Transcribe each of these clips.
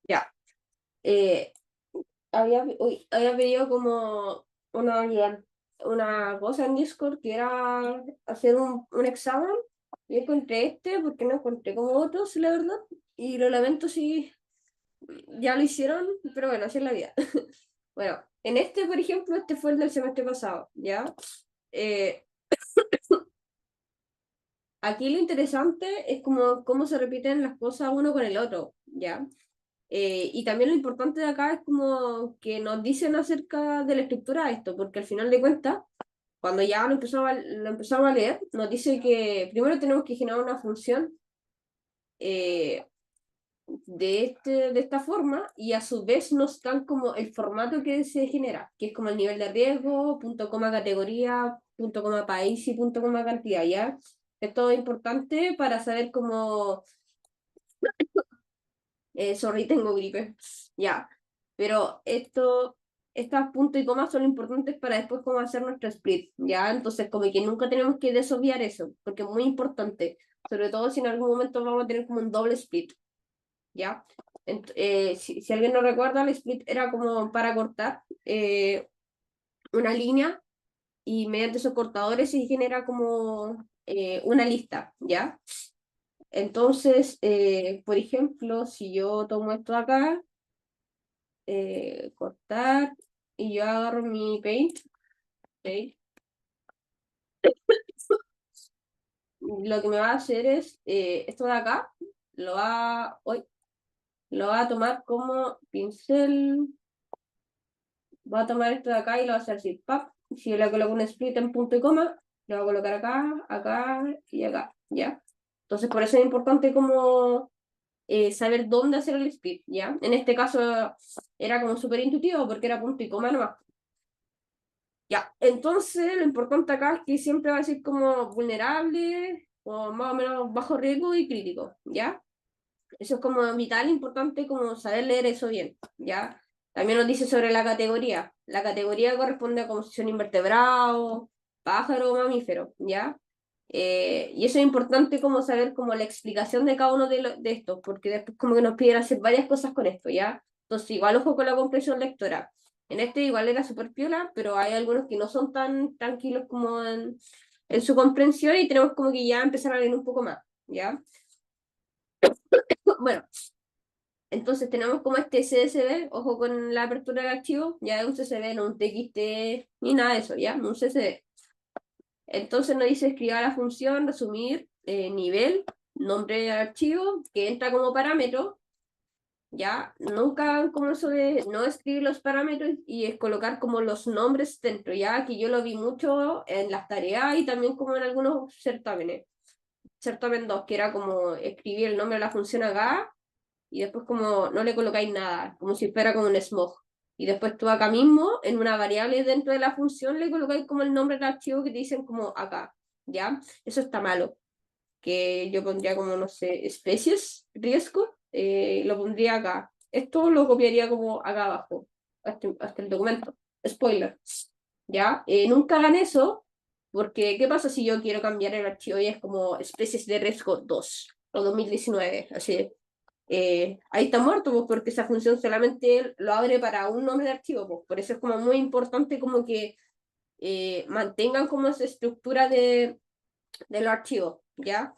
Ya. Eh, había pedido como una cosa en Discord que era hacer un examen. Y encontré este porque no encontré como otros, la verdad. Y lo lamento si ya lo hicieron, pero bueno, así es la vida. Bueno, en este, por ejemplo, este fue el del semestre pasado, ¿ya? Eh, Aquí lo interesante es como cómo se repiten las cosas uno con el otro, ¿ya? Y también lo importante de acá es como que nos dicen acerca de la estructura de esto, porque al final de cuentas, cuando ya lo empezamos a leer, nos dice que primero tenemos que generar una función eh, de esta forma y a su vez nos dan como el formato que se genera, que es como el nivel de riesgo, punto coma categoría, punto coma país y punto coma cantidad, ¿ya? Esto es importante para saber cómo sorry, tengo gripe. Ya. Pero estas puntos y comas son importantes para después cómo hacer nuestro split. Ya. Entonces, como que nunca tenemos que desobviar eso, porque es muy importante. Sobre todo si en algún momento vamos a tener como un doble split. Ya. Si alguien no recuerda, el split era como para cortar una línea y mediante esos cortadores se genera como una lista. Ya. Entonces, por ejemplo, si yo tomo esto de acá, cortar, y yo agarro mi paint, ¿ok? Lo que me va a hacer es, esto de acá, hoy, lo va a tomar como pincel, va a tomar esto de acá y lo va a hacer así, ¡pap! Si yo le coloco un split en punto y coma, lo voy a colocar acá, acá y acá, ¿ya? Entonces, por eso es importante como saber dónde hacer el split, ¿ya? En este caso era como súper intuitivo porque era punto y coma nomás. Ya, entonces lo importante acá es que siempre va a ser como vulnerable o más o menos bajo riesgo y crítico, ¿ya? Eso es como vital, importante como saber leer eso bien, ¿ya? También nos dice sobre la categoría. La categoría corresponde a como si son invertebrados, pájaro o mamífero, ¿ya? Y eso es importante como saber como la explicación de cada uno de estos, porque después como que nos piden hacer varias cosas con esto, ¿ya? Entonces igual ojo con la comprensión lectora. En este igual era súper piola, pero hay algunos que no son tan tranquilos como en su comprensión y tenemos como que ya empezar a leer un poco más, ¿ya? Bueno, entonces tenemos como este CSV, ojo con la apertura del archivo, ya es un CSV, no un TXT ni nada de eso, ya, un CSV. Entonces nos dice escribir la función, resumir, nivel, nombre del archivo, que entra como parámetro, ya, nunca hagan como eso de no escribir los parámetros y es colocar como los nombres dentro, ya, que yo lo vi mucho en las tareas y también como en algunos certámenes. Certamen 2 que era como escribir el nombre de la función acá y después como no le colocáis nada, como si fuera como un smog. Y después tú acá mismo, en una variable dentro de la función, le colocáis como el nombre del archivo que te dicen como acá, ¿ya? Eso está malo, que yo pondría como, no sé, especies, riesgo, lo pondría acá. Esto lo copiaría como acá abajo, hasta el documento. Spoiler, ¿ya? Nunca hagan eso, porque ¿qué pasa si yo quiero cambiar el archivo y es como especies de riesgo 2 o 2019? Así, ahí está muerto, pues, porque esa función solamente lo abre para un nombre de archivo, pues. Por eso es como muy importante como que mantengan como esa estructura de los archivos, ¿ya?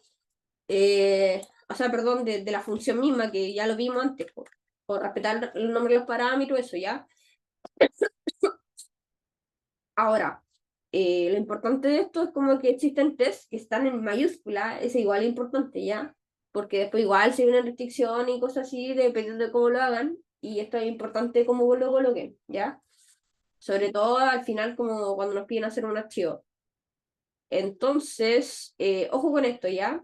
O sea, perdón, de la función misma, que ya lo vimos antes, por respetar el nombre de los parámetros, eso, ¿ya? Ahora, lo importante de esto es como que existen tests que están en mayúscula, es igual importante, ¿ya? Porque después igual si hay una restricción y cosas así, dependiendo de cómo lo hagan, y esto es importante cómo lo coloquen, ¿ya? Sobre todo al final como cuando nos piden hacer un archivo. Entonces, ojo con esto, ¿ya?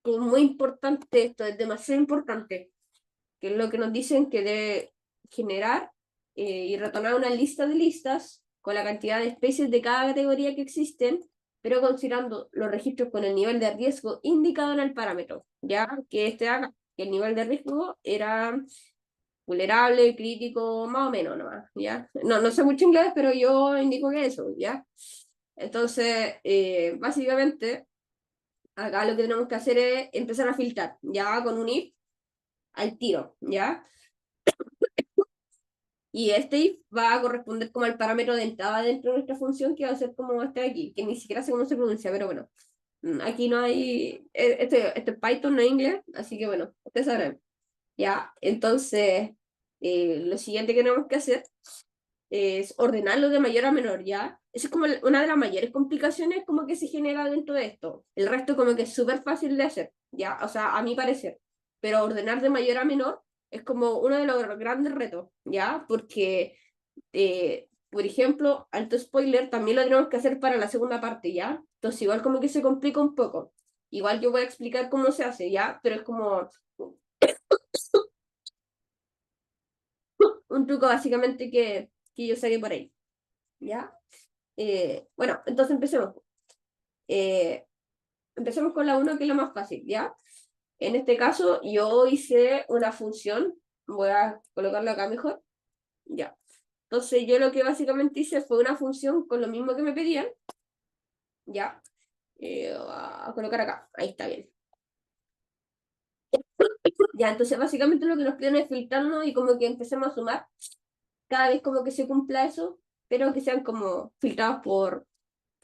Es muy importante esto, es demasiado importante, que es lo que nos dicen que debe generar y retornar una lista de listas con la cantidad de especies de cada categoría que existen, pero considerando los registros con el nivel de riesgo indicado en el parámetro, ya que que el nivel de riesgo era vulnerable, crítico, más o menos nomás, ¿ya? No, no sé mucho inglés, pero yo indico que eso, ¿ya? Entonces, básicamente, acá lo que tenemos que hacer es empezar a filtrar, ya con un if al tiro, ¿ya? Y este if va a corresponder como al parámetro de entrada dentro de nuestra función, que va a ser como este de aquí, que ni siquiera sé cómo se pronuncia, pero bueno. Aquí no hay, este es Python, no es inglés, así que bueno, ustedes sabrán. Ya, entonces, lo siguiente que tenemos que hacer es ordenarlo de mayor a menor, ¿ya? Esa es como una de las mayores complicaciones como que se genera dentro de esto. El resto como que es súper fácil de hacer, ¿ya? O sea, a mi parecer. Pero ordenar de mayor a menor es como uno de los grandes retos, ¿ya? Porque, por ejemplo, alto spoiler, también lo tenemos que hacer para la segunda parte, ¿ya? Entonces igual como que se complica un poco. Igual yo voy a explicar cómo se hace, ¿ya? Pero es como un truco básicamente que yo saqué por ahí, ¿ya? Bueno, entonces empecemos. Eh, Empecemos con la uno que es la más fácil, ¿ya? En este caso, yo hice una función, voy a colocarlo acá mejor, ya. Entonces, yo lo que básicamente hice fue una función con lo mismo que me pedían, ¿ya? A colocar acá, ahí está bien. Ya, entonces básicamente lo que nos piden es filtrarnos y como que empecemos a sumar cada vez como que se cumpla eso, pero que sean como filtrados por,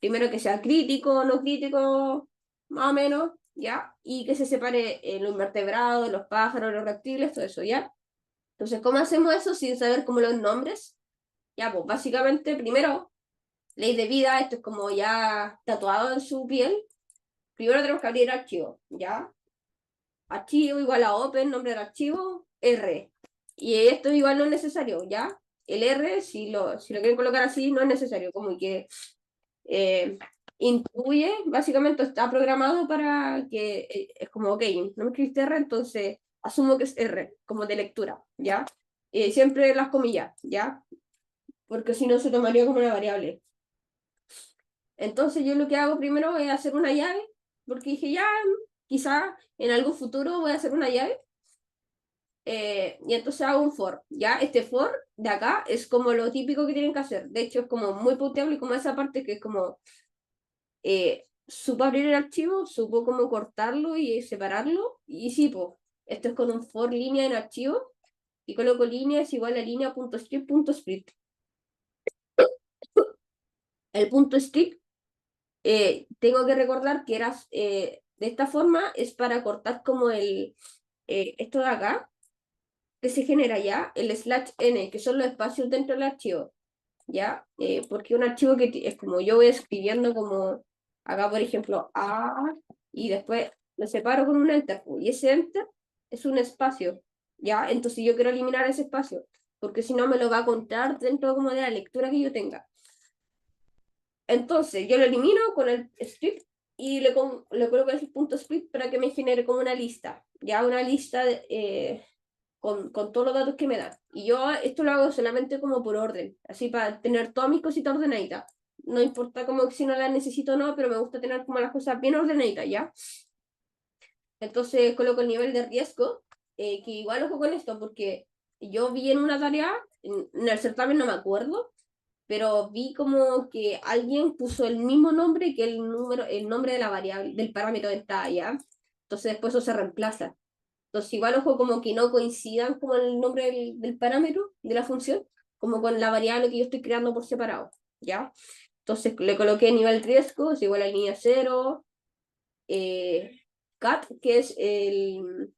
primero que sea crítico, no crítico, más o menos, ¿ya? Y que se separe los invertebrados, los pájaros, los reptiles, todo eso, ¿ya? Entonces, ¿cómo hacemos eso sin saber cómo los nombres? Ya, pues básicamente, primero, ley de vida, esto es como ya tatuado en su piel. Primero tenemos que abrir el archivo, ¿ya? Archivo igual a open, nombre del archivo, R. Y esto igual no es necesario, ¿ya? El R, si lo quieren colocar así, no es necesario, como que eh, intuye, básicamente está programado para que es como, ok, no me escribiste R, entonces asumo que es R, como de lectura, ¿ya? Siempre las comillas, ¿ya? Porque si no se tomaría como una variable. Entonces yo lo que hago primero es hacer una llave, porque dije, ya, quizá en algún futuro voy a hacer una llave, y entonces hago un for, ¿ya? Este for de acá es como lo típico que tienen que hacer. De hecho, es como muy puteable, como esa parte que es como supo abrir el archivo, supo cómo cortarlo y separarlo, y sí, pues, esto es con un for línea en archivo, y coloco línea es igual a línea punto script punto split. El punto script, tengo que recordar que era, de esta forma, es para cortar como esto de acá, que se genera ya, el slash n, que son los espacios dentro del archivo, ¿ya? Porque un archivo que es como yo voy escribiendo como acá, por ejemplo, A, y después lo separo con un enter, y ese enter es un espacio, ¿ya? Entonces yo quiero eliminar ese espacio, porque si no me lo va a contar dentro como de la lectura que yo tenga. Entonces yo lo elimino con el script y le coloco el punto script para que me genere como una lista, ya una lista con todos los datos que me dan. Y yo esto lo hago solamente como por orden, así para tener todas mis cositas ordenaditas. No importa como si no las necesito o no, pero me gusta tener como las cosas bien ordenaditas, ¿ya? Entonces coloco el nivel de riesgo, que igual ojo con esto, porque yo vi en una tarea, en el certamen no me acuerdo, pero vi como que alguien puso el mismo nombre que el nombre de la variable, del parámetro de entrada, ¿ya? Entonces después eso se reemplaza. Entonces, igual ojo como que no coincidan como el nombre del parámetro de la función, como con la variable que yo estoy creando por separado, ¿ya? Entonces le coloqué nivel riesgo, es igual a línea 0, eh, cat, que es en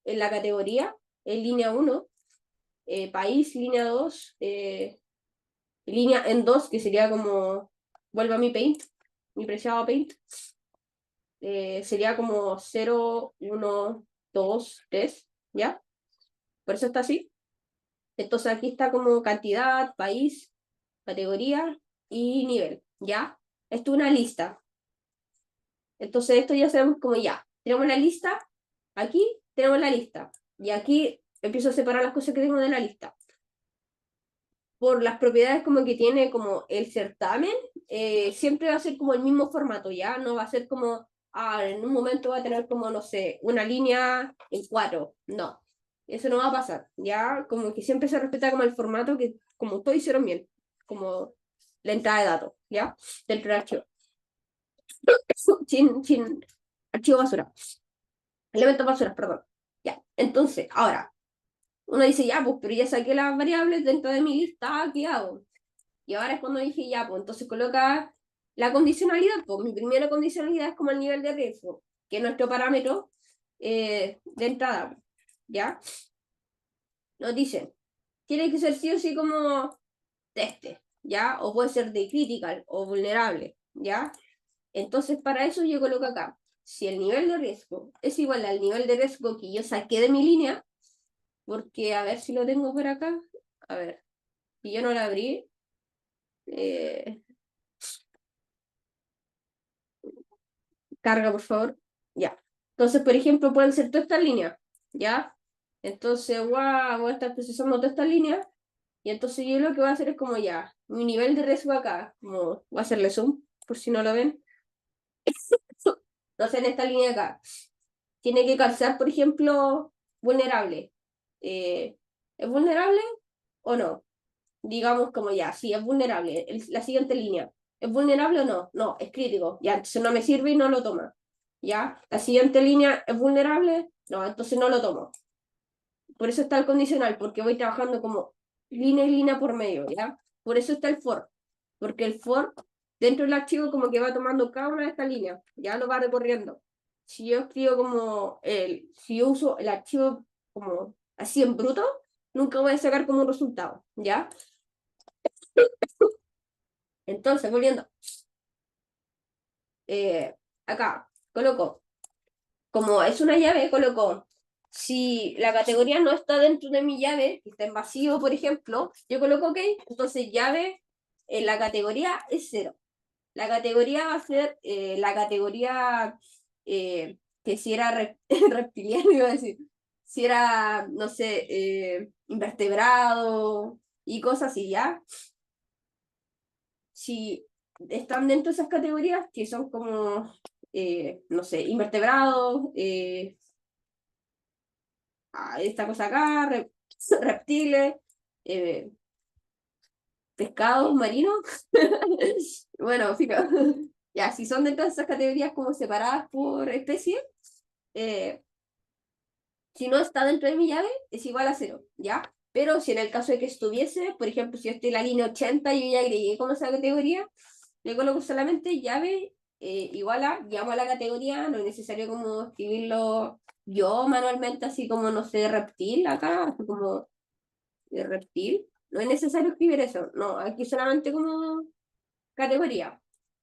la categoría, en línea 1, país, línea 2, línea en 2, que sería como, vuelvo a mi paint, mi preciado paint, sería como 0, 1, 2, 3, ¿ya? Por eso está así. Entonces aquí está como cantidad, país, categoría y nivel, ¿ya? Esto es una lista. Entonces esto ya sabemos como ya. Tenemos la lista, aquí tenemos la lista. Y aquí empiezo a separar las cosas que tengo de la lista. Por las propiedades como que tiene como el certamen, siempre va a ser como el mismo formato, ¿ya? No va a ser como, en un momento va a tener como, no sé, una línea en 4. No, eso no va a pasar, ¿ya? Como que siempre se respeta como el formato que, como todos hicieron bien, como la entrada de datos, ¿ya? Dentro del archivo. Sin archivo basura. Elemento basura, perdón. Ya, entonces, ahora, uno dice, ya, pues, pero ya saqué las variables dentro de mi lista, ¿qué hago? Y ahora es cuando dije, ya, pues, entonces coloca la condicionalidad, pues mi primera condicionalidad es como el nivel de riesgo, que es nuestro parámetro de entrada, ¿ya? Nos dicen, tiene que ser sí o sí como teste, ¿ya? O puede ser de critical o vulnerable, ¿ya? Entonces, para eso yo coloco acá, si el nivel de riesgo es igual al nivel de riesgo que yo saqué de mi línea, porque a ver si lo tengo por acá, a ver, si yo no lo abrí, eh, carga por favor, ya. Entonces, por ejemplo, pueden ser todas estas líneas, ¿ya? Entonces, wow, voy a estar procesando todas estas líneas, y entonces yo lo que voy a hacer es como ya, mi nivel de riesgo acá, como voy a hacerle zoom, por si no lo ven, entonces en esta línea acá, tiene que calzar, por ejemplo, vulnerable. ¿Es vulnerable o no? Digamos como ya, sí, es vulnerable. La siguiente línea, ¿es vulnerable o no? No, es crítico. Ya, entonces no me sirve y no lo toma. ¿Ya? La siguiente línea, ¿es vulnerable? No, entonces no lo tomo. Por eso está el condicional, porque voy trabajando como línea y línea por medio, ¿ya? Por eso está el for, porque el for dentro del archivo como que va tomando cada una de estas líneas, ya lo va recorriendo. Si yo escribo como si yo uso el archivo como así en bruto, nunca voy a sacar como un resultado, ¿ya? Entonces, volviendo, acá coloco, como es una llave, coloco, si la categoría no está dentro de mi llave, que está en vacío, por ejemplo, yo coloco OK, entonces llave en la categoría es cero. La categoría va a ser la categoría que si era reptiliano, iba a decir, si era, no sé, invertebrado y cosas así, ¿ya? Si están dentro de esas categorías, que son como, no sé, invertebrados, esta cosa acá, reptiles, eh, pescados marinos. Bueno, fíjate, ya, si son dentro de esas categorías como separadas por especie, eh, si no está dentro de mi llave, es igual a cero, ¿ya? Pero si en el caso de que estuviese, por ejemplo, si yo estoy en la línea 80 y yo ya agregué como esa categoría, le coloco solamente llave igual a, llamo a la categoría, no es necesario como escribirlo yo manualmente, así como, no sé, reptil acá, así como reptil. No es necesario escribir eso, no, aquí solamente como categoría,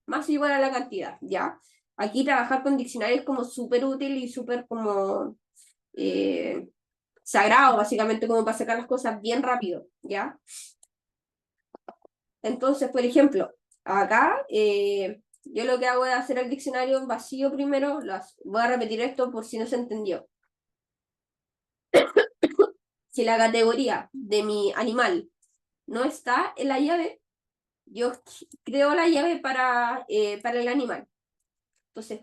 más igual a la cantidad, ¿ya? Aquí trabajar con diccionarios es como súper útil y súper como eh, sagrado, básicamente, como para sacar las cosas bien rápido, ¿ya? Entonces, por ejemplo, acá yo lo que hago es hacer el diccionario vacío primero, voy a repetir esto por si no se entendió. Si la categoría de mi animal no está en la llave, yo creo la llave para el animal. Entonces,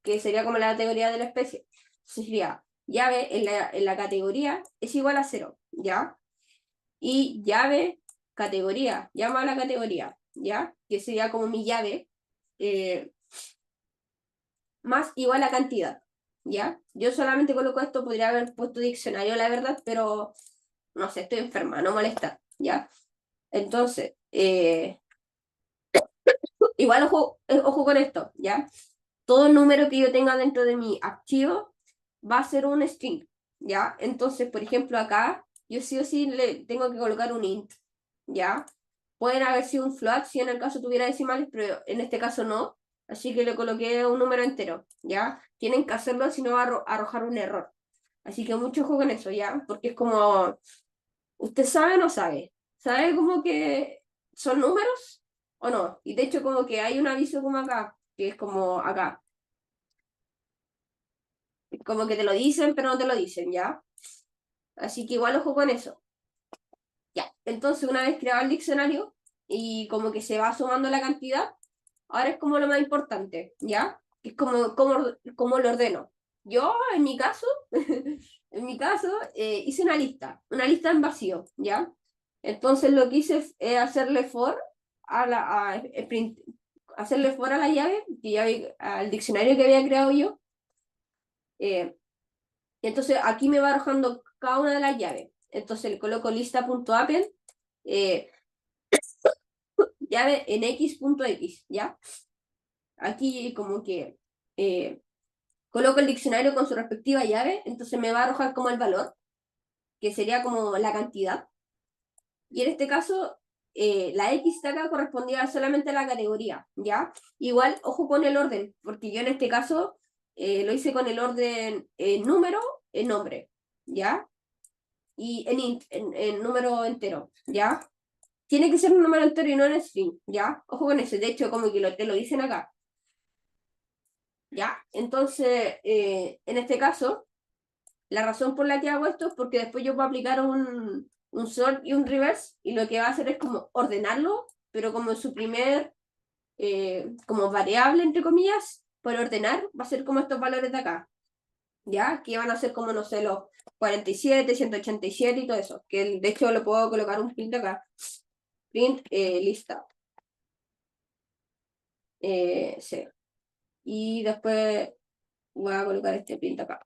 que sería como la categoría de la especie. Entonces sería llave en la categoría es igual a cero, ¿ya? Y llave, categoría, llama a la categoría, ¿ya? Que sería como mi llave, eh, más igual a cantidad, ¿ya? Yo solamente coloco esto, podría haber puesto diccionario, la verdad, pero no sé, estoy enferma, no molesta, ¿ya? Entonces, igual ojo con esto, ¿ya? Todo número que yo tenga dentro de mi archivo va a ser un string, ¿ya? Entonces, por ejemplo, acá yo sí o sí le tengo que colocar un int, ¿ya? Pueden haber sido un float si en el caso tuviera decimales, pero en este caso no, así que le coloqué un número entero, ¿ya? Tienen que hacerlo si no va a arrojar un error. Así que mucho ojo con eso, ¿ya? Porque es como, ¿usted sabe o no sabe? ¿Sabe como que son números o no? Y de hecho como que hay un aviso como acá, que es como acá, como que te lo dicen, pero no te lo dicen, ¿ya? Así que igual ojo con eso. Ya, entonces una vez creado el diccionario y como que se va sumando la cantidad, ahora es como lo más importante, ¿ya? Es como lo ordeno. Yo, en mi caso, en mi caso, hice una lista en vacío, ¿ya? Entonces lo que hice es hacerle for a hacerle for a la llave, al diccionario que había creado yo, eh, y entonces aquí me va arrojando cada una de las llaves. entonces le coloco lista.append, llave en x.x, ¿ya? Aquí como que coloco el diccionario con su respectiva llave, entonces me va a arrojar como el valor, que sería como la cantidad. Y en este caso, la X de acá correspondía solamente a la categoría, ¿ya? Igual, ojo con el orden, porque yo en este caso lo hice con el orden número, nombre, ¿ya? Y en número entero, ¿ya? Tiene que ser un número entero y no en string, ¿ya? Ojo con eso, de hecho, como que te lo dicen acá, ¿ya? Entonces, en este caso, la razón por la que hago esto es porque después yo puedo aplicar un sort y un reverse, y lo que va a hacer es como ordenarlo, pero como en su primer, como variable, entre comillas, por ordenar, va a ser como estos valores de acá, ¿ya? Que van a ser como, no sé, los 47, 187 y todo eso, que de hecho lo puedo colocar un print acá, print lista, sí. Y después voy a colocar este print acá,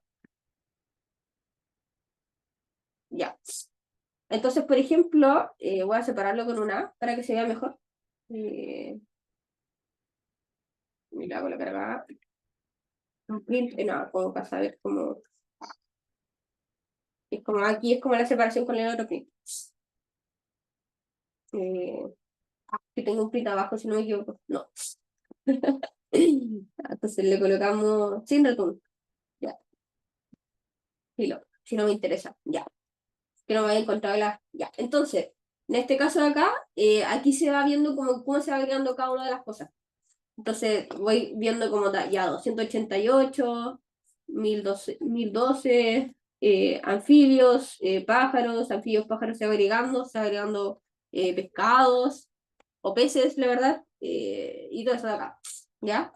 ya. Entonces, por ejemplo, voy a separarlo con una A para que se vea mejor. Mira, hago la carga. Un print, no, como para saber cómo. Es como aquí, es como la separación con el otro print. Que tengo un print abajo, si no me equivoco. No. Entonces le colocamos singleton. Ya, filo. Si no me interesa. Ya. Que no me haya encontrado la. Ya. Entonces, en este caso de acá, aquí se va viendo cómo se va agregando cada una de las cosas. Entonces voy viendo como ya 288, 1012, anfibios, pájaros, se va agregando pescados o peces, la verdad, y todo eso de acá, ¿ya?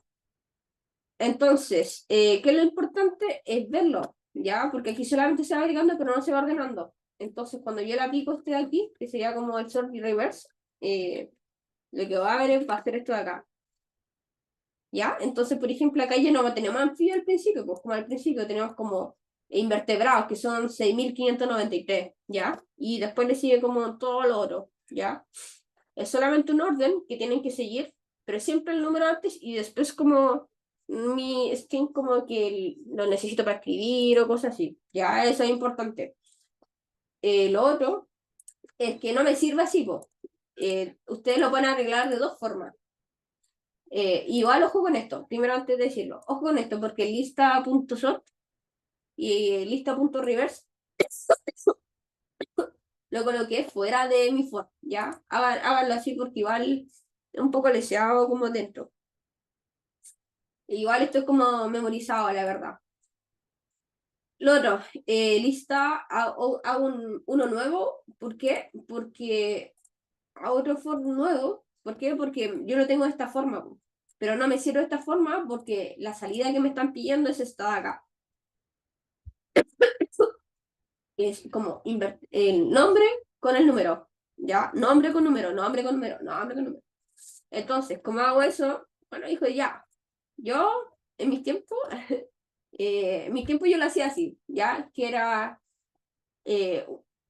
Entonces, ¿qué es lo importante? Es verlo, ¿ya? Porque aquí solamente se va agregando, pero no se va ordenando. Entonces, cuando yo le aplico este de aquí, que sería como el sort y reverse, lo que va a ver va a ser esto de acá. ¿Ya? Entonces, por ejemplo, acá ya no tenemos anfibios al principio, pues como al principio tenemos como invertebrados, que son 6.593, ¿ya? Y después le sigue como todo lo otro, ¿ya? Es solamente un orden que tienen que seguir, pero siempre el número antes y después como mi string como que lo necesito para escribir o cosas así, ¿ya? Eso es importante. Lo otro es que no me sirve así, pues. Ustedes lo pueden arreglar de dos formas. Igual ojo con esto, primero antes de decirlo, ojo con esto, porque lista.sort y lista.reverse lo coloqué fuera de mi for, ¿ya? Háganlo así porque igual es un poco leseado como dentro. Igual esto es como memorizado, la verdad. Lo otro, lista, hago uno nuevo, ¿por qué? Porque a otro for nuevo, ¿por qué? Porque yo lo tengo de esta forma, pero no me sirve de esta forma porque la salida que me están pidiendo es esta de acá. Es como el nombre con el número, ¿ya? Nombre con número, nombre con número, nombre con número. Entonces, ¿cómo hago eso? Bueno, dijo, ya, yo en mis tiempos yo lo hacía así, ¿ya? Que era eh,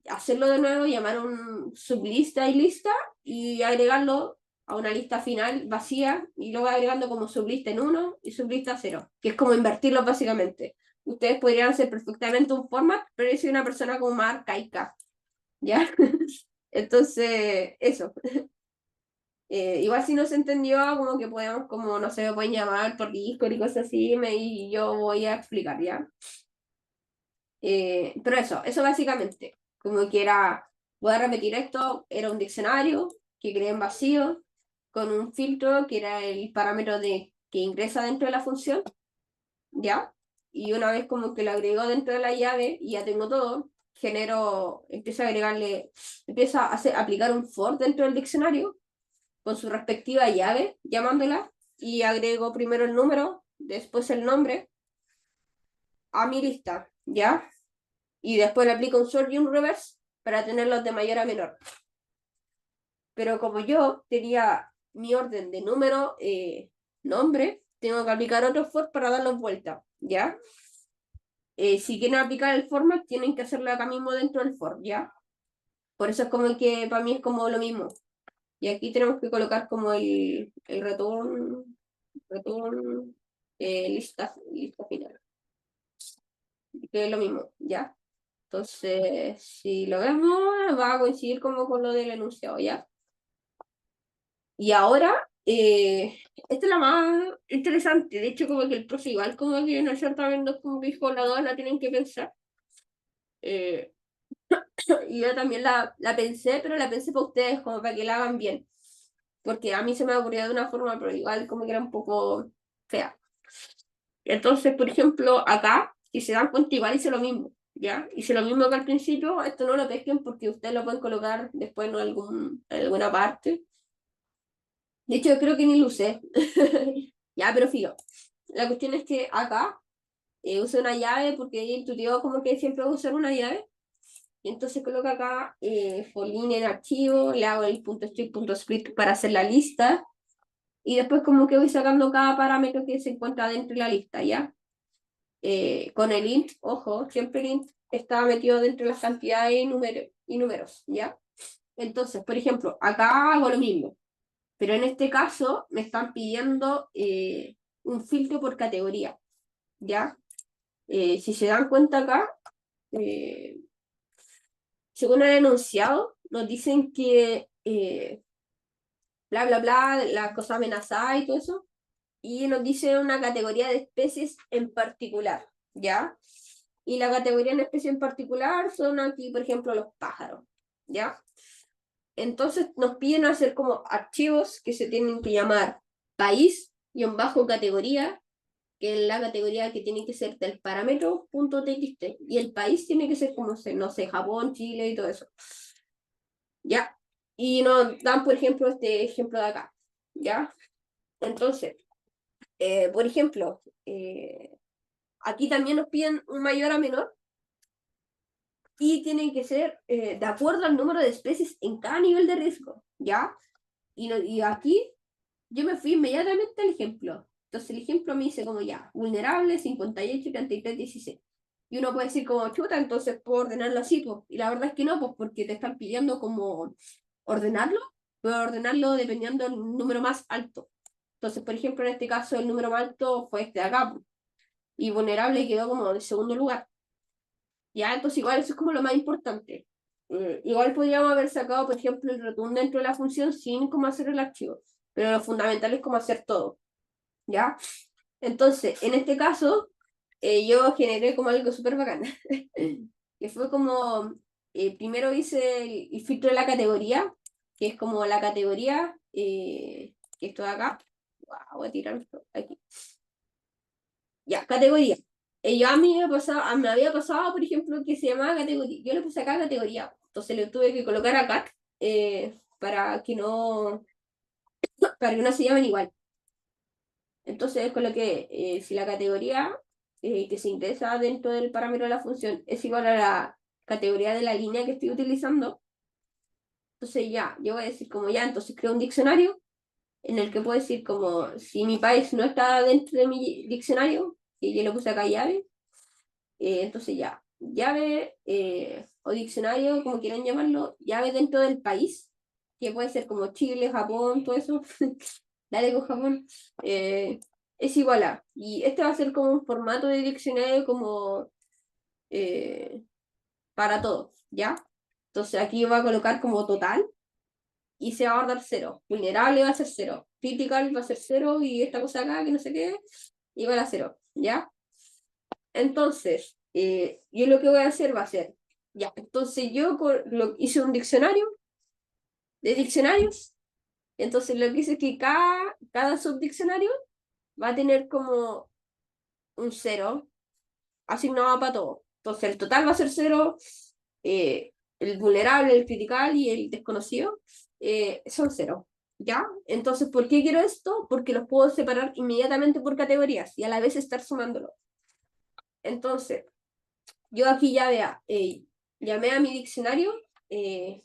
hacerlo de nuevo, llamar un sublista y lista y agregarlo a una lista final vacía y lo voy agregando como sublista en 1 y sublista 0, que es como invertirlo básicamente. Ustedes podrían hacer perfectamente un format, pero yo soy una persona como más arcaica, ¿ya? Entonces, eso. Igual si no se entendió, como que podemos, como no sé, me pueden llamar por Discord y cosas así, y yo voy a explicar, ¿ya? Pero eso básicamente, como que era, voy a repetir esto, era un diccionario que creé en vacío, con un filtro que era el parámetro que ingresa dentro de la función, ¿ya? Y una vez como que lo agrego dentro de la llave y ya tengo todo, empiezo a agregarle, empiezo a aplicar un for dentro del diccionario con su respectiva llave, llamándola, y agrego primero el número, después el nombre a mi lista, ¿ya? Y después le aplico un sort y un reverse para tenerlos de mayor a menor. Pero como yo tenía mi orden de número, nombre, tengo que aplicar otro for para darlos vuelta, ¿ya? Si quieren aplicar el format, tienen que hacerlo acá mismo dentro del for, ¿ya? Por eso es como que para mí es como lo mismo. Y aquí tenemos que colocar como el return lista final, que es lo mismo, ¿ya? Entonces, si lo vemos, va a coincidir como con lo del enunciado, ¿ya? Y ahora, esta es la más interesante. De hecho, como que el profe igual como que en el certamen no como que dijo las dos la tienen que pensar. Eh, y yo también la pensé, pero la pensé para ustedes, como para que la hagan bien. Porque a mí se me ocurrió de una forma, pero igual como que era un poco fea. Entonces, por ejemplo, acá, si se dan cuenta, igual hice lo mismo, ¿ya? Hice lo mismo que al principio, esto no lo pesquen porque ustedes lo pueden colocar después en en alguna parte. De hecho, yo creo que ni lo usé. Ya, pero filo. La cuestión es que acá uso una llave porque tu tío como que siempre va a usar una llave. Y entonces coloco acá for línea en archivo, le hago el .strict para hacer la lista. Y después como que voy sacando cada parámetro que se encuentra dentro de la lista, ¿ya? Con el int, ojo, siempre el int está metido dentro de las cantidades y números, ¿ya? Entonces, por ejemplo, acá hago lo mismo, pero en este caso me están pidiendo un filtro por categoría, ¿ya? Si se dan cuenta acá, eh, según el enunciado, nos dicen que bla, bla, bla, la cosa amenazada y todo eso, y nos dice una categoría de especies en particular, ¿ya? Y la categoría en especie en particular son aquí, por ejemplo, los pájaros, ¿ya? Entonces nos piden hacer como archivos que se tienen que llamar país y en bajo categoría, que es la categoría que tiene que ser del parámetro .txt, y el país tiene que ser como, no sé, Japón, Chile y todo eso, ¿ya? Y nos dan, por ejemplo, este ejemplo de acá, ¿ya? Entonces, por ejemplo, aquí también nos piden un mayor a menor y tienen que ser de acuerdo al número de especies en cada nivel de riesgo, ¿ya? Y aquí yo me fui inmediatamente al ejemplo. Entonces el ejemplo me dice como ya, vulnerable 58, 33, 16. Y uno puede decir como chuta, entonces puedo ordenarlo así, pues. Y la verdad es que no, pues porque te están pidiendo como ordenarlo, puedo ordenarlo dependiendo del número más alto. Entonces, por ejemplo, en este caso el número más alto fue este de acá, pues, y vulnerable quedó como de segundo lugar. Ya, entonces igual eso es como lo más importante. Igual podríamos haber sacado, por ejemplo, el return dentro de la función sin cómo hacer el archivo, pero lo fundamental es cómo hacer todo, ¿ya? Entonces, en este caso, yo generé como algo súper bacán, que fue como, primero hice el filtro de la categoría, que es como la categoría, que esto de acá, voy a tirar esto aquí. Ya, categoría. Yo a mí me había pasado, por ejemplo, que se llamaba categoría. Yo le puse acá categoría. Entonces le tuve que colocar acá para que no se llamen igual. Entonces coloqué si la categoría que se ingresa dentro del parámetro de la función es igual a la categoría de la línea que estoy utilizando. Entonces ya, yo voy a decir como ya, entonces creo un diccionario en el que puedo decir como si mi país no está dentro de mi diccionario, y yo le puse acá llave. Entonces ya, llave o diccionario, como quieran llamarlo, llave dentro del país, que puede ser como Chile, Japón, todo eso, dale con Japón, es igual a. Y este va a ser como un formato de diccionario como eh, para todos, ¿ya? Entonces aquí va a colocar como total y se va a guardar cero. Vulnerable va a ser cero. Critical va a ser cero y esta cosa acá que no sé qué, igual a cero, ¿ya? Entonces, yo lo que voy a hacer va a ser, ya, entonces hice un diccionario de diccionarios, entonces lo que hice es que cada subdiccionario va a tener como un cero asignado para todo. Entonces el total va a ser cero, el vulnerable, el critical y el desconocido son cero. ¿Ya? Entonces, ¿por qué quiero esto? Porque los puedo separar inmediatamente por categorías y a la vez estar sumándolo. Entonces, yo aquí ya vea, llamé a mi diccionario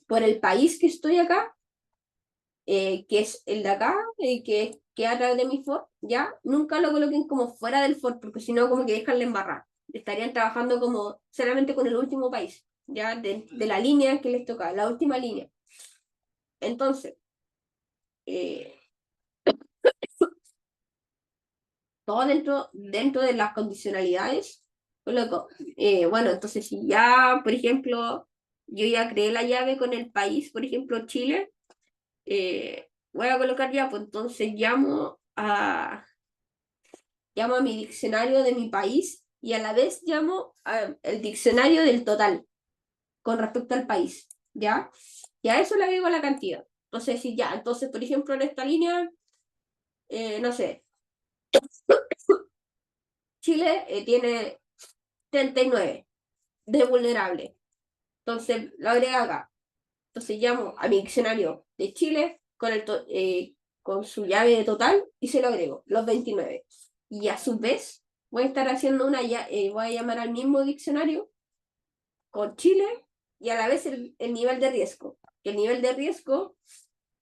por el país que estoy acá, que es el de acá, que a través de mi for, ya, nunca lo coloquen como fuera del for, porque si no, como que dejan la embarrar. Estarían trabajando como solamente con el último país. ya de la línea que les toca, la última línea. Entonces, todo dentro de las condicionalidades. Loco. Bueno, entonces si ya, por ejemplo, yo ya creé la llave con el país, por ejemplo, Chile, voy a colocar ya, pues entonces llamo a mi diccionario de mi país y a la vez llamo al diccionario del total con respecto al país, ¿ya? Y a eso le agrego la cantidad. Entonces, si ya, entonces, por ejemplo, en esta línea, no sé, Chile tiene 39 de vulnerable. Entonces, lo agrego acá. Entonces, llamo a mi diccionario de Chile con su llave de total y se lo agrego, los 29. Y a su vez, voy a estar haciendo voy a llamar al mismo diccionario con Chile y a la vez el nivel de riesgo. El nivel de riesgo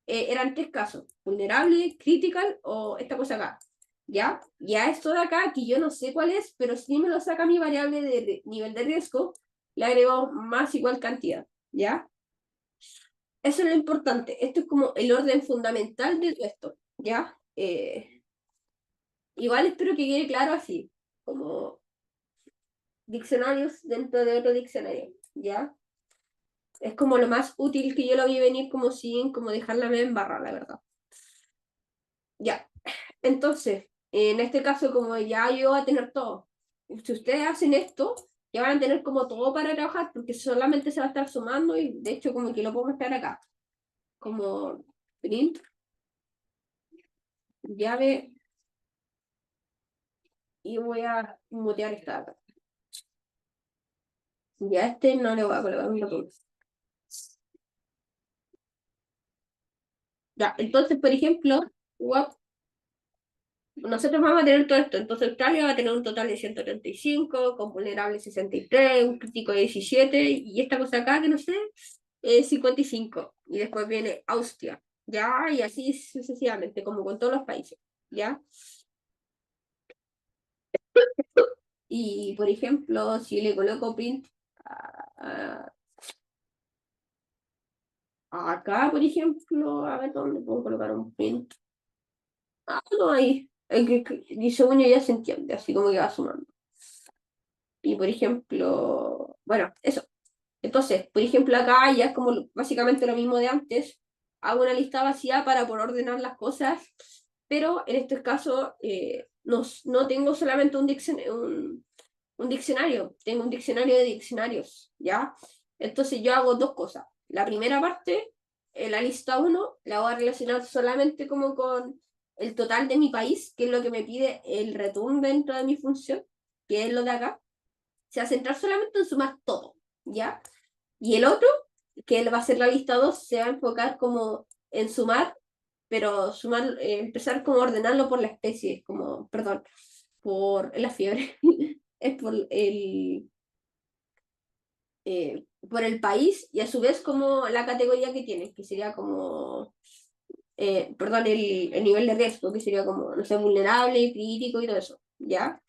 eran 3 casos: vulnerable, critical o esta cosa acá. ¿Ya? Y a esto de acá, que yo no sé cuál es, pero si me lo saca mi variable de nivel de riesgo, le agrego más igual cantidad. ¿Ya? Eso es lo importante. Esto es como el orden fundamental de todo esto. ¿Ya? Igual espero que quede claro así, como diccionarios dentro de otro diccionario. ¿Ya? Es como lo más útil que yo lo vi venir como sin como dejarla en barra, la verdad. Ya. Entonces, en este caso, como ya yo voy a tener todo, si ustedes hacen esto, ya van a tener como todo para trabajar, porque solamente se va a estar sumando y de hecho como que lo puedo mostrar acá. Como print, llave, y voy a mutear esta de acá. Ya este no le voy a colocar un botón. Ya, entonces, por ejemplo, nosotros vamos a tener todo esto. Entonces Australia va a tener un total de 135, con vulnerable 63, un crítico de 17, y esta cosa acá que no sé, 55. Y después viene Austria, ¿ya? Y así sucesivamente, como con todos los países, ¿ya? Y, por ejemplo, si le coloco print acá, por ejemplo, a ver dónde puedo colocar un print. Ah, no, ahí. Y según yo ya se entiende, así como que va sumando. Y, por ejemplo, bueno, eso. Entonces, por ejemplo, acá ya es como básicamente lo mismo de antes. Hago una lista vacía para poder ordenar las cosas, pero en este caso no tengo solamente un diccionario, tengo un diccionario de diccionarios, ¿ya? Entonces yo hago 2 cosas. La primera parte, la lista 1, la voy a relacionar solamente como con el total de mi país, que es lo que me pide el return dentro de mi función, que es lo de acá. Se va a centrar solamente en sumar todo, ¿ya? Y el otro, que va a ser la lista 2, se va a enfocar como en sumar, pero sumar, empezar como a ordenarlo por la especie, como, perdón, por la fiebre, es por el país y a su vez como la categoría que tiene, que sería como, perdón, el nivel de riesgo, que sería como, no sé, vulnerable, crítico y todo eso, ¿ya?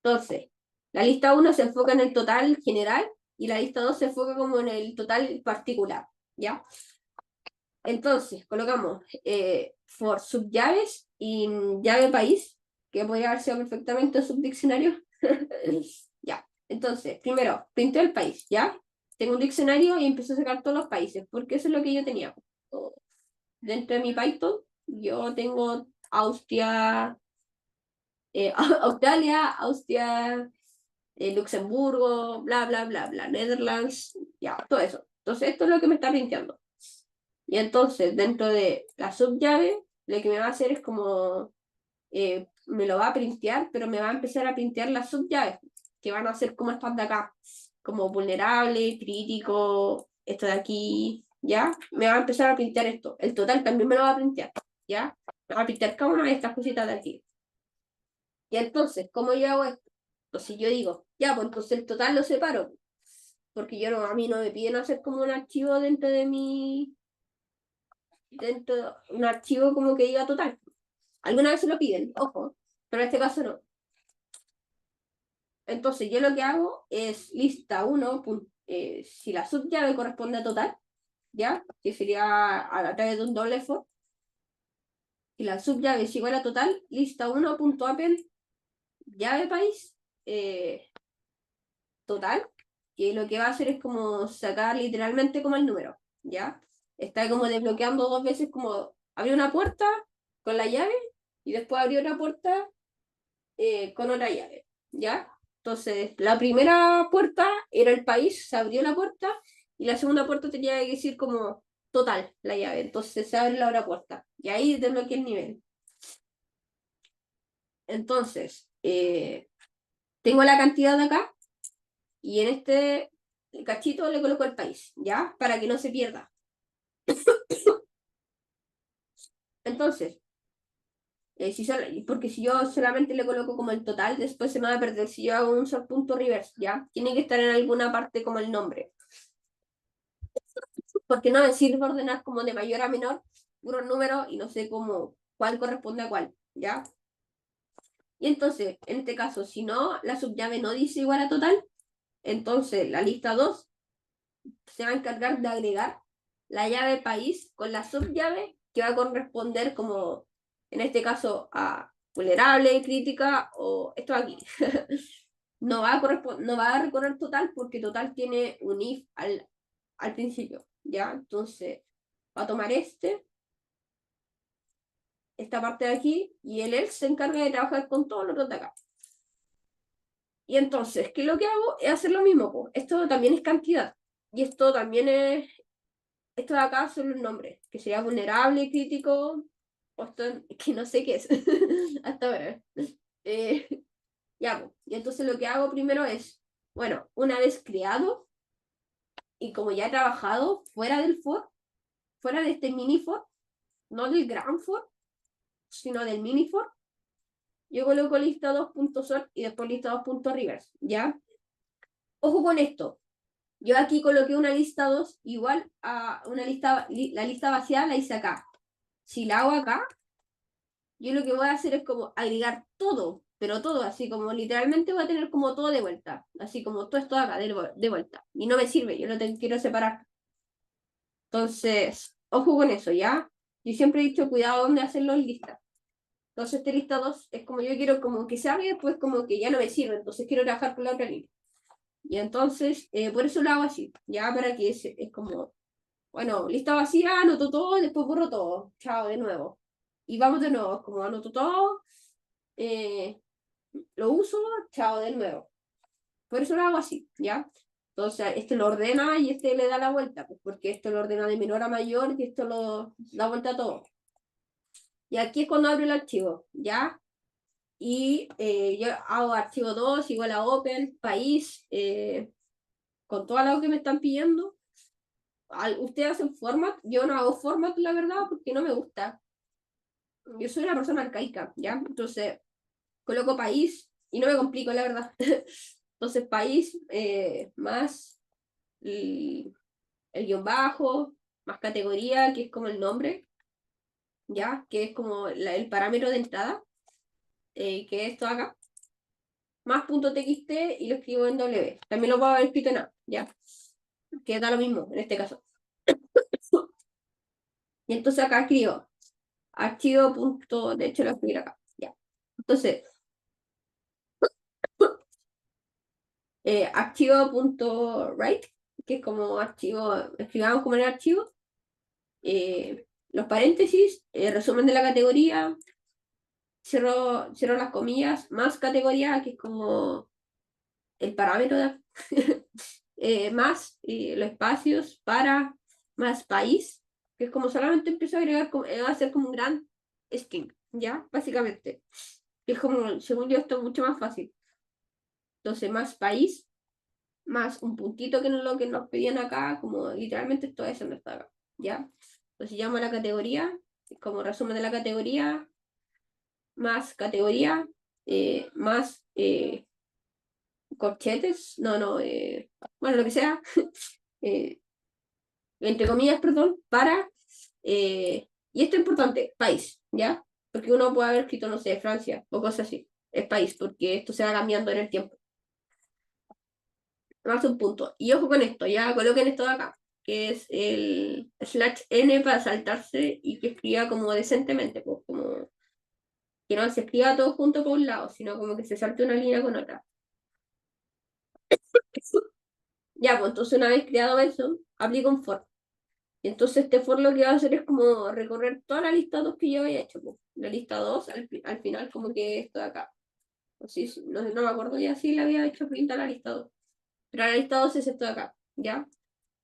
Entonces, la lista 1 se enfoca en el total general y la lista 2 se enfoca como en el total particular, ¿ya? Entonces, colocamos for subllaves y llave país, que podría haber sido perfectamente subdiccionario. Ya, entonces, primero, printeo el país, ¿ya? Tengo un diccionario y empiezo a sacar todos los países, porque eso es lo que yo tenía. Dentro de mi Python, yo tengo Austria, Australia, Austria, Luxemburgo, bla, bla, bla, bla, Netherlands, ya, todo eso. Entonces, esto es lo que me está printeando. Y entonces, dentro de la subllave, lo que me va a hacer es como, me lo va a printear, pero me va a empezar a printear las subllaves, que van a ser como estas de acá, como vulnerable, crítico, esto de aquí, ¿ya? Me va a empezar a printear esto. El total también me lo va a printear, ¿ya? Me va a printear cada una de estas cositas de aquí. Y entonces, ¿cómo yo hago esto? Entonces yo digo, ya, pues entonces el total lo separo, porque yo no, a mí no me piden hacer como un archivo dentro de un archivo como que diga total. Alguna vez se lo piden, ojo, pero en este caso no. Entonces yo lo que hago es lista 1, si la subllave corresponde a total, ¿ya? Que sería a través de un doble for. Si la subllave es igual a total, lista 1.append llave país total, que lo que va a hacer es como sacar literalmente como el número, ¿ya? Está como desbloqueando dos veces, como abrir una puerta con la llave y después abrir otra puerta con otra llave, ¿ya? Entonces, la primera puerta era el país, se abrió la puerta y la segunda puerta tenía que decir como total la llave, entonces se abre la otra puerta y ahí desbloquea el nivel. Entonces, tengo la cantidad de acá y en este cachito le coloco el país, ¿ya? Para que no se pierda. Entonces, porque si yo solamente le coloco como el total, después se me va a perder. Si yo hago un punto reverse, ¿ya? Tiene que estar en alguna parte como el nombre. Porque no me sirve ordenar como de mayor a menor puros números y no sé cómo, cuál corresponde a cuál, ¿ya? Y entonces, en este caso, si no, la subllave no dice igual a total, entonces la lista 2 se va a encargar de agregar la llave país con la subllave que va a corresponder como, en este caso, a vulnerable, crítica o esto aquí. No va a recorrer total porque total tiene un if al principio, ¿ya? Entonces, va a tomar esta parte de aquí, y el else se encarga de trabajar con todos los otros de acá. Y entonces, ¿qué es lo que hago? Es hacer lo mismo, pues. Esto también es cantidad. Y esto también es esto de acá son los nombres, que sería vulnerable, crítico, o esto que no sé qué es, hasta ahora. Eh, ya, pues. Y entonces lo que hago primero es, bueno, una vez creado, y como ya he trabajado fuera del for, fuera de este mini for, no del gran for, sino del mini for, yo coloco lista 2.sort y después lista 2.reverse, ¿ya? Ojo con esto, yo aquí coloqué una lista 2 igual a una lista, la lista vacía la hice acá. Si la hago acá, yo lo que voy a hacer es como agregar todo, pero todo, así como literalmente voy a tener como todo de vuelta, así como todo esto de acá de vuelta. Y no me sirve, yo lo quiero separar. Entonces, ojo con eso, ¿ya? Yo siempre he dicho, cuidado dónde hacerlo en lista. Entonces, este lista 2 es como yo quiero como que se abre y después como que ya no me sirve, entonces quiero trabajar con la otra línea. Y entonces, por eso lo hago así, ya para que es como, bueno, lista vacía, anoto todo, después borro todo. Chao, de nuevo. Y vamos de nuevo, como anoto todo, eh, lo uso, chao, de nuevo. Por eso lo hago así, ¿ya? Entonces, este lo ordena y este le da la vuelta, pues porque esto lo ordena de menor a mayor y esto lo da vuelta a todo. Y aquí es cuando abro el archivo, ¿ya? Y yo hago archivo 2 igual a open, país, con todo lo que me están pidiendo. Ustedes hacen format, yo no hago format, la verdad, porque no me gusta. Yo soy una persona arcaica, ¿ya? Entonces, coloco país y no me complico, la verdad. Entonces, país más el guión bajo, más categoría, que es como el nombre, ¿ya? Que es como el parámetro de entrada, que es esto acá, más punto .txt y lo escribo en W. También lo puedo haber escrito en A, ¿ya? Que da lo mismo en este caso. Y entonces acá escribo archivo punto, de hecho lo escribí acá, ¿ya? Entonces, archivo.write, que es como archivo, escribamos como en el archivo, los paréntesis, resumen de la categoría, cierro las comillas, más categoría, que es como el parámetro de, más los espacios para, más país, que es como solamente empiezo a agregar, va a ser como un gran string, ¿ya? Básicamente. Es como, según yo, esto es mucho más fácil. Entonces, más país, más un puntito que es lo que nos pedían acá, como literalmente esto es donde está acá, ¿ya? Entonces llamo a la categoría, como resumen de la categoría, más categoría, más corchetes, bueno, lo que sea, eh, entre comillas, perdón, para, y esto es importante, país, ¿ya? Porque uno puede haber escrito, no sé, Francia o cosas así, es país, porque esto se va cambiando en el tiempo. más un punto. Y ojo con esto, ya coloquen esto de acá, que es el /n para saltarse y que escriba como decentemente, pues como que no se escriba todo junto por un lado, sino como que se salte una línea con otra. Ya, pues entonces una vez creado eso, aplico un for. Y entonces este for lo que va a hacer es como recorrer toda la lista 2 que yo había hecho, pues. La lista 2 al final como que esto de acá. Así, no me acuerdo ya si la había hecho print a la lista 2. Pero la lista 2 es esto de acá, ¿ya?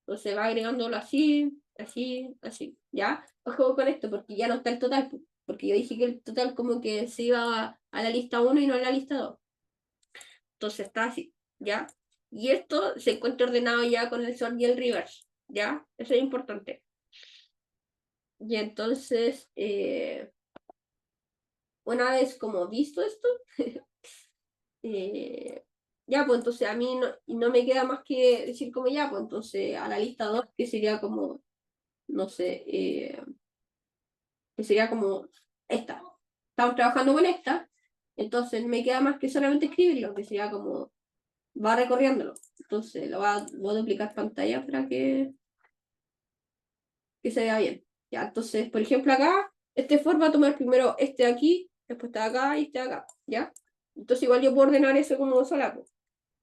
Entonces va agregándolo así, así, así, ¿ya? Ojo con esto, porque ya no está el total, porque yo dije que el total como que se iba a la lista 1 y no a la lista 2. Entonces está así, ¿ya? Y esto se encuentra ordenado ya con el sort y el reverse, ¿ya? Eso es importante. Y entonces, una vez como visto esto, ya, pues entonces a mí no me queda más que decir como ya, pues entonces a la lista 2 que sería como, no sé, que sería como esta. Estamos trabajando con esta, entonces me queda más que solamente escribirlo, que sería como, va recorriéndolo. Entonces voy a duplicar pantalla para que se vea bien. Ya, entonces, por ejemplo, acá, este for va a tomar primero este de aquí, después está acá y este de acá, ¿ya? Entonces igual yo puedo ordenar eso como solapo.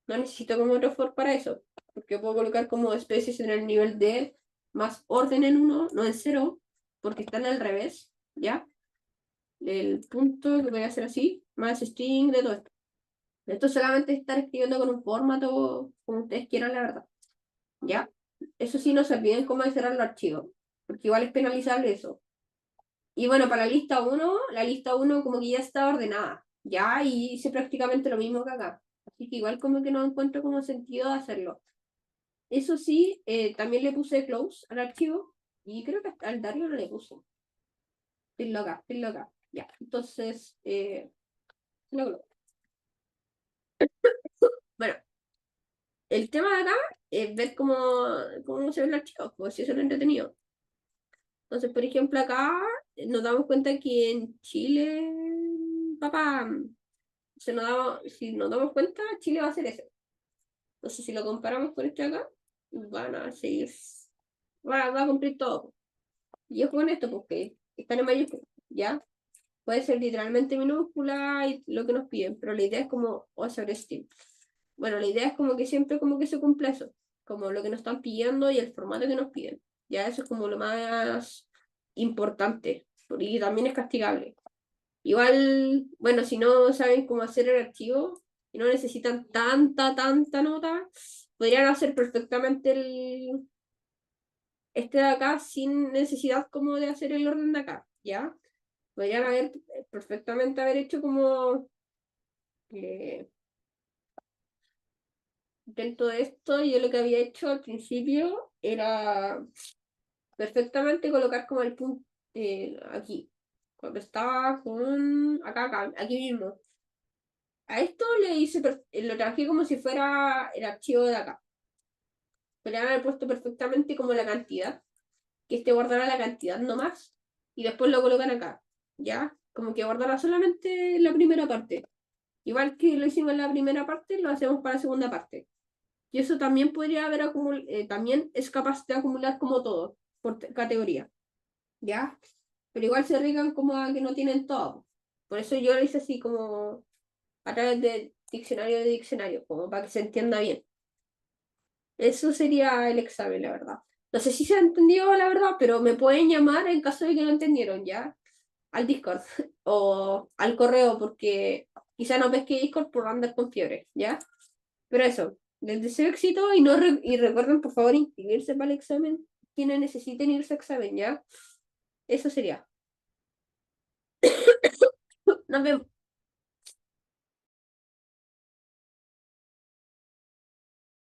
No necesito como otro for para eso, porque puedo colocar como especies en el nivel D más orden en 1, no en 0, porque están al revés, ¿ya? El punto que voy a hacer así, más string de todo esto. Esto solamente estar escribiendo con un formato como ustedes quieran, la verdad, ¿ya? Eso sí, no se olviden cómo cerrar el archivo, porque igual es penalizable eso. Y bueno, para la lista uno como que ya está ordenada, ya, y hice prácticamente lo mismo que acá. Así que igual como que no encuentro como sentido de hacerlo. Eso sí, también le puse close al archivo y creo que hasta al Dario no le puse. Estoy loca. Ya, entonces, lo coloco. Bueno, el tema de acá es ver cómo se ve el archivo, pues si eso es lo entretenido. Entonces, por ejemplo, acá nos damos cuenta que en Chile, papá, si nos damos cuenta, Chile va a ser ese. Entonces, si lo comparamos con este acá, van a seguir, va a cumplir todo. Y ojo con esto, porque están en mayúsculas, ¿ya? Puede ser literalmente minúscula y lo que nos piden, pero la idea es como, o sobre Steam. Bueno, la idea es como que siempre como que se cumpla eso, como lo que nos están pidiendo y el formato que nos piden. Ya eso es como lo más importante, porque también es castigable. Igual, bueno, si no saben cómo hacer el archivo y no necesitan tanta nota, podrían hacer perfectamente este de acá sin necesidad como de hacer el orden de acá, ¿ya? Podrían perfectamente haber hecho como eh, dentro de esto, yo lo que había hecho al principio era perfectamente colocar como el punto aquí, cuando estaba con acá, aquí mismo. A esto le hice, lo trabajé como si fuera el archivo de acá. Podrían haber puesto perfectamente como la cantidad, que este guardara la cantidad nomás, y después lo colocan acá, ¿ya? Como que guardara solamente la primera parte. Igual que lo hicimos en la primera parte, lo hacemos para la segunda parte. Y eso también podría haber también es capaz de acumular como todo, por categoría, ¿ya? Pero igual se arriesgan como a que no tienen todo. Por eso yo lo hice así como a través de diccionario, como para que se entienda bien. Eso sería el examen, la verdad. No sé si se ha entendido, la verdad, pero me pueden llamar en caso de que no entendieron, ¿ya? Al Discord o al correo, porque quizá no pesque Discord por andar con fiebre, ¿ya? Pero eso, les deseo éxito y, y recuerden, por favor, inscribirse para el examen. Quienes necesiten irse a examen, ¿ya? Eso sería. Nos vemos.